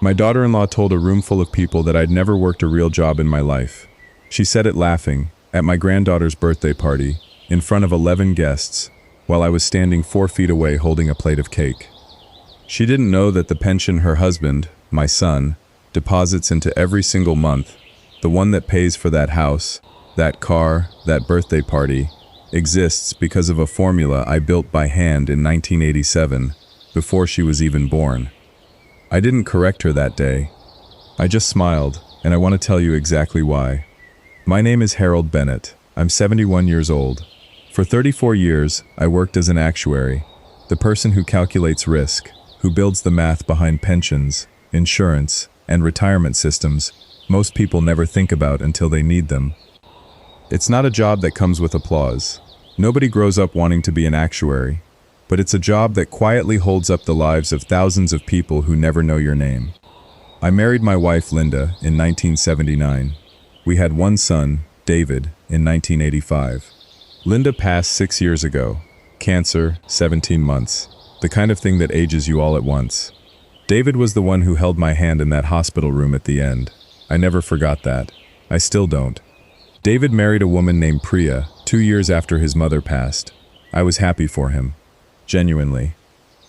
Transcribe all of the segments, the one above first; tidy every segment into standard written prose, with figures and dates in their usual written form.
My daughter-in-law told a room full of people that I'd never worked a real job in my life. She said it laughing, at my granddaughter's birthday party, in front of 11 guests, while I was standing 4 feet away holding a plate of cake. She didn't know that the pension her husband, my son, deposits into every single month, the one that pays for that house, that car, that birthday party, exists because of a formula I built by hand in 1987, before she was even born. I didn't correct her that day. I just smiled, and I want to tell you exactly why. My name is Harold Bennett. I'm 71 years old. For 34 years, I worked as an actuary, the person who calculates risk, who builds the math behind pensions, insurance, and retirement systems most people never think about until they need them. It's not a job that comes with applause. Nobody grows up wanting to be an actuary, but it's a job that quietly holds up the lives of thousands of people who never know your name. I married my wife Linda in 1979. We had one son, David, in 1985. Linda passed 6 years ago. Cancer, 17 months. The kind of thing that ages you all at once. David was the one who held my hand in that hospital room at the end. I never forgot that. I still don't. David married a woman named Priya 2 years after his mother passed. I was happy for him. Genuinely.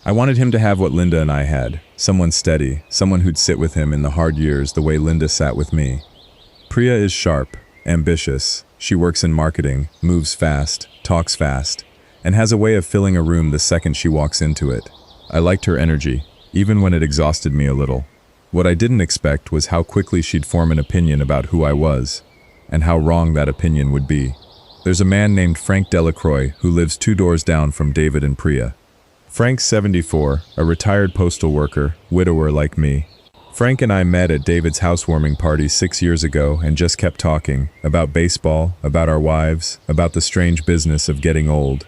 I wanted him to have what Linda and I had. Someone steady, someone who'd sit with him in the hard years the way Linda sat with me. Priya is sharp, ambitious. She works in marketing, moves fast, talks fast, and has a way of filling a room the second she walks into it. I liked her energy, even when it exhausted me a little. What I didn't expect was how quickly she'd form an opinion about who I was, and how wrong that opinion would be. There's a man named Frank Delacroix who lives 2 doors down from David and Priya. Frank's 74, a retired postal worker, widower like me. Frank and I met at David's housewarming party 6 years ago and just kept talking about baseball, about our wives, about the strange business of getting old.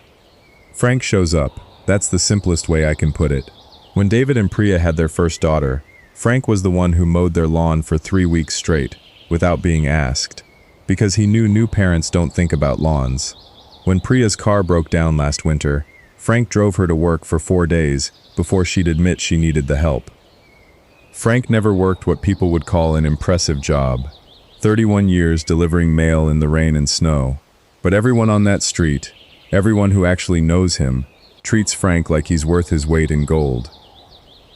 Frank shows up. That's the simplest way I can put it. When David and Priya had their first daughter, Frank was the one who mowed their lawn for 3 weeks straight, without being asked, because he knew new parents don't think about lawns. When Priya's car broke down last winter, Frank drove her to work for 4 days before she'd admit she needed the help. Frank never worked what people would call an impressive job, 31 years delivering mail in the rain and snow, but everyone on that street, everyone who actually knows him, treats Frank like he's worth his weight in gold.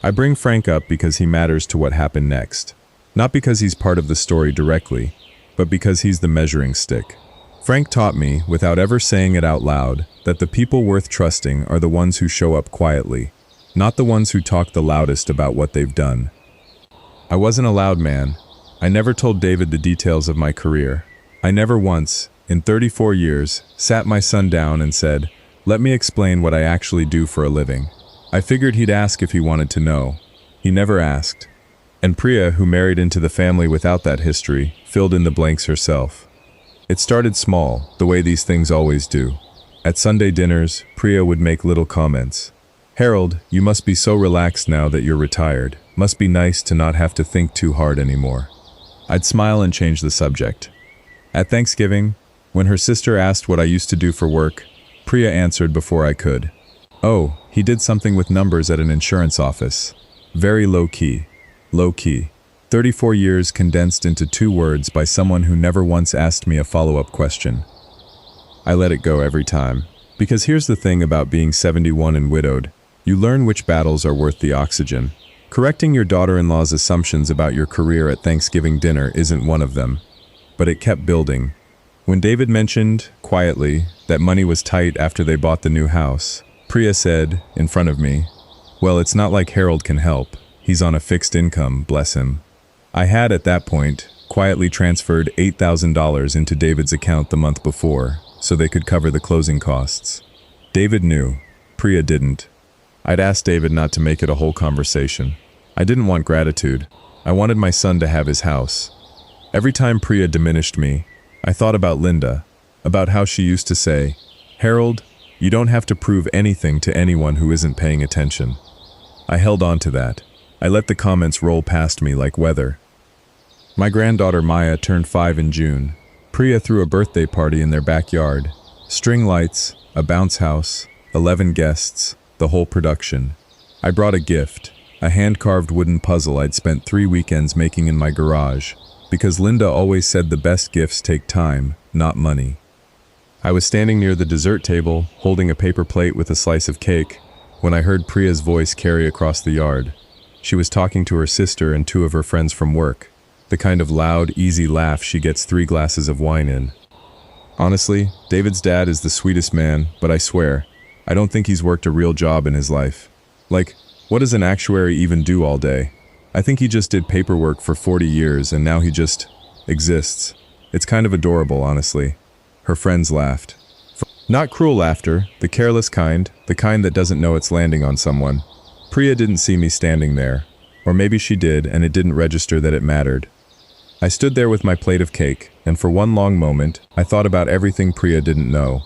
I bring Frank up because he matters to what happened next. Not because he's part of the story directly, but because he's the measuring stick. Frank taught me, without ever saying it out loud, that the people worth trusting are the ones who show up quietly, not the ones who talk the loudest about what they've done. I wasn't a loud man. I never told David the details of my career. I never once, in 34 years, sat my son down and said, "Let me explain what I actually do for a living." I figured he'd ask if he wanted to know. He never asked. And Priya, who married into the family without that history, filled in the blanks herself. It started small, the way these things always do. At Sunday dinners, Priya would make little comments. "Harold, you must be so relaxed now that you're retired. Must be nice to not have to think too hard anymore." I'd smile and change the subject. At Thanksgiving, when her sister asked what I used to do for work, Priya answered before I could. "Oh, he did something with numbers at an insurance office. Very low-key. Low-key." 34 years condensed into 2 words by someone who never once asked me a follow-up question. I let it go every time. Because here's the thing about being 71 and widowed. You learn which battles are worth the oxygen. Correcting your daughter-in-law's assumptions about your career at Thanksgiving dinner isn't one of them. But it kept building. When David mentioned, quietly, that money was tight after they bought the new house, Priya said, in front of me, "Well, it's not like Harold can help. He's on a fixed income, bless him." I had, at that point, quietly transferred $8,000 into David's account the month before, so they could cover the closing costs. David knew. Priya didn't. I'd asked David not to make it a whole conversation. I didn't want gratitude. I wanted my son to have his house. Every time Priya diminished me, I thought about Linda, about how she used to say, "Harold, you don't have to prove anything to anyone who isn't paying attention." I held on to that. I let the comments roll past me like weather. My granddaughter Maya turned 5 in June. Priya threw a birthday party in their backyard. String lights, a bounce house, 11 guests, the whole production. I brought a gift, a hand-carved wooden puzzle I'd spent 3 weekends making in my garage, because Linda always said the best gifts take time, not money. I was standing near the dessert table, holding a paper plate with a slice of cake, when I heard Priya's voice carry across the yard. She was talking to her sister and 2 of her friends from work, the kind of loud, easy laugh she gets 3 glasses of wine in. Honestly, David's dad is the sweetest man, but I swear, I don't think he's worked a real job in his life. Like, what does an actuary even do all day? I think he just did paperwork for 40 years and now he just exists. It's kind of adorable, honestly. Her friends laughed. Not cruel laughter, the careless kind, the kind that doesn't know it's landing on someone. Priya didn't see me standing there. Or maybe she did and it didn't register that it mattered. I stood there with my plate of cake, and for one long moment, I thought about everything Priya didn't know.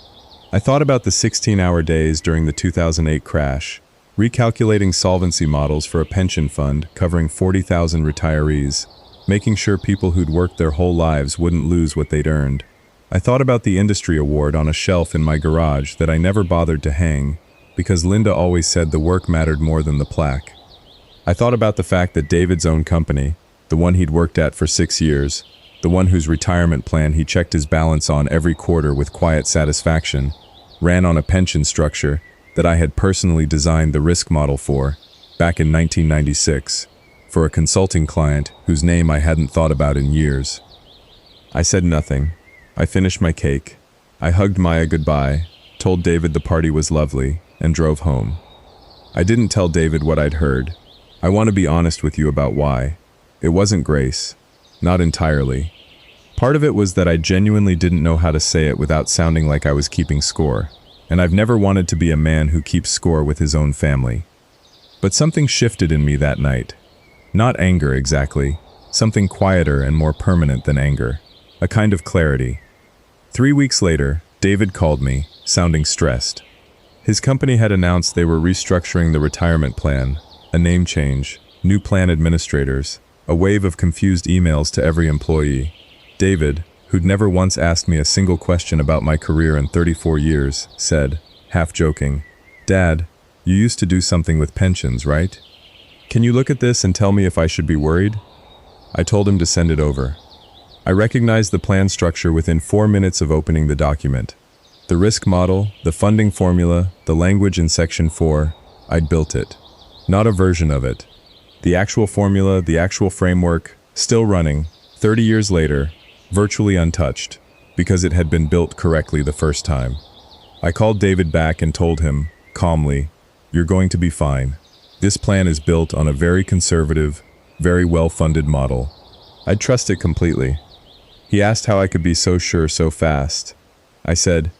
I thought about the 16-hour days during the 2008 crash, recalculating solvency models for a pension fund covering 40,000 retirees, making sure people who'd worked their whole lives wouldn't lose what they'd earned. I thought about the industry award on a shelf in my garage that I never bothered to hang, because Linda always said the work mattered more than the plaque. I thought about the fact that David's own company, the one he'd worked at for 6 years, the one whose retirement plan he checked his balance on every quarter with quiet satisfaction, ran on a pension structure that I had personally designed the risk model for, back in 1996, for a consulting client whose name I hadn't thought about in years. I said nothing. I finished my cake. I hugged Maya goodbye, told David the party was lovely, and drove home. I didn't tell David what I'd heard. I want to be honest with you about why. It wasn't grace. Not entirely. Part of it was that I genuinely didn't know how to say it without sounding like I was keeping score, and I've never wanted to be a man who keeps score with his own family. But something shifted in me that night. Not anger exactly, something quieter and more permanent than anger. A kind of clarity. 3 weeks later, David called me, sounding stressed. His company had announced they were restructuring the retirement plan, a name change, new plan administrators, a wave of confused emails to every employee. David, who'd never once asked me a single question about my career in 34 years, said, half joking, "Dad, you used to do something with pensions, right? Can you look at this and tell me if I should be worried?" I told him to send it over. I recognized the plan structure within 4 minutes of opening the document. The risk model, the funding formula, the language in Section 4, I'd built it. Not a version of it. The actual formula, the actual framework, still running, 30 years later, virtually untouched, because it had been built correctly the first time. I called David back and told him, calmly, "You're going to be fine. This plan is built on a very conservative, very well-funded model. I'd trust it completely." He asked how I could be so sure so fast. I said,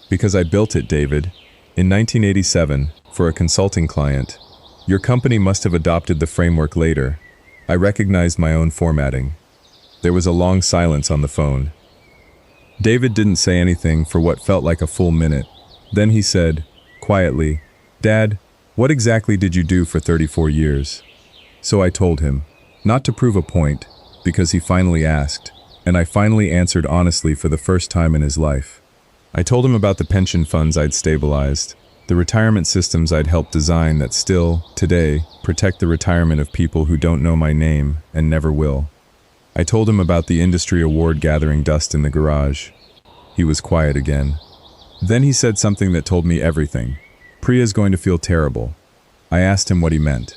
"Because I built it, David. In 1987, for a consulting client. Your company must have adopted the framework later." I recognized my own formatting. There was a long silence on the phone. David didn't say anything for what felt like a full minute. Then he said, quietly, "Dad, what exactly did you do for 34 years?" So I told him, not to prove a point, because he finally asked, and I finally answered honestly for the first time in his life. I told him about the pension funds I'd stabilized, the retirement systems I'd helped design that still, today, protect the retirement of people who don't know my name and never will. I told him about the industry award gathering dust in the garage. He was quiet again. Then he said something that told me everything. "Priya's going to feel terrible." I asked him what he meant.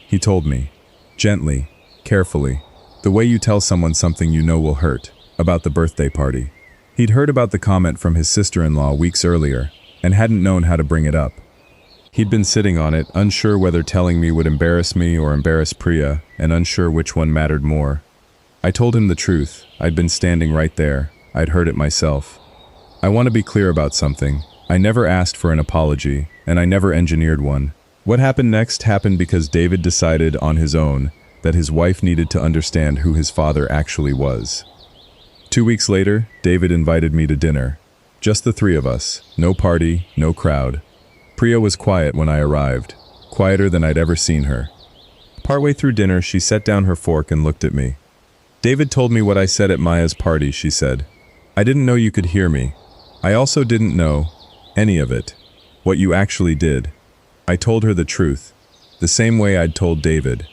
He told me, gently, carefully, the way you tell someone something you know will hurt, about the birthday party. He'd heard about the comment from his sister-in-law weeks earlier, and hadn't known how to bring it up. He'd been sitting on it, unsure whether telling me would embarrass me or embarrass Priya, and unsure which one mattered more. I told him the truth. I'd been standing right there. I'd heard it myself. I want to be clear about something. I never asked for an apology, and I never engineered one. What happened next happened because David decided on his own that his wife needed to understand who his father actually was. 2 weeks later, David invited me to dinner. Just the 3 of us. No party, no crowd. Priya was quiet when I arrived, quieter than I'd ever seen her. Partway through dinner, she set down her fork and looked at me. "David told me what I said at Maya's party," she said. "I didn't know you could hear me. I also didn't know any of it. What you actually did." I told her the truth. the same way I'd told David,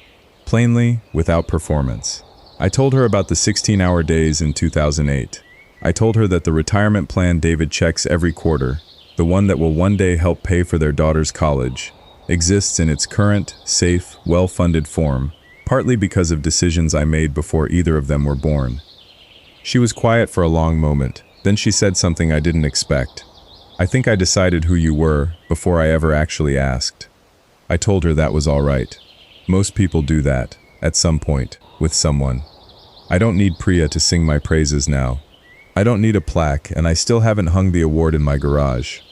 plainly, without performance. I told her about the 16-hour days in 2008. I told her that the retirement plan David checks every quarter, the one that will one day help pay for their daughter's college, exists in its current, safe, well-funded form, partly because of decisions I made before either of them were born. She was quiet for a long moment, then she said something I didn't expect. I think I decided who you were before I ever actually asked. I told her that was all right. Most people do that, at some point, with someone. I don't need Priya to sing my praises now. I don't need a plaque, and I still haven't hung the award in my garage.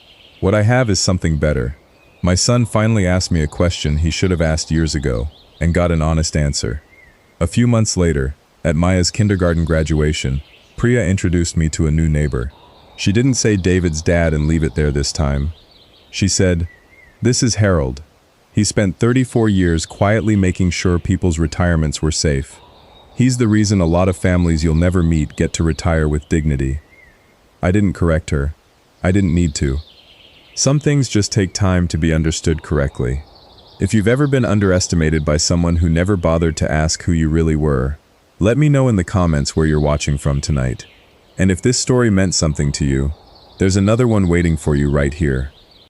What I have is something better. My son finally asked me a question he should have asked years ago, and got an honest answer. A few months later, at Maya's kindergarten graduation, Priya introduced me to a new neighbor. She didn't say David's dad and leave it there this time. She said, "This is Harold. He spent 34 years quietly making sure people's retirements were safe. He's the reason a lot of families you'll never meet get to retire with dignity." I didn't correct her. I didn't need to. Some things just take time to be understood correctly. If you've ever been underestimated by someone who never bothered to ask who you really were, let me know in the comments where you're watching from tonight. And if this story meant something to you, there's another one waiting for you right here.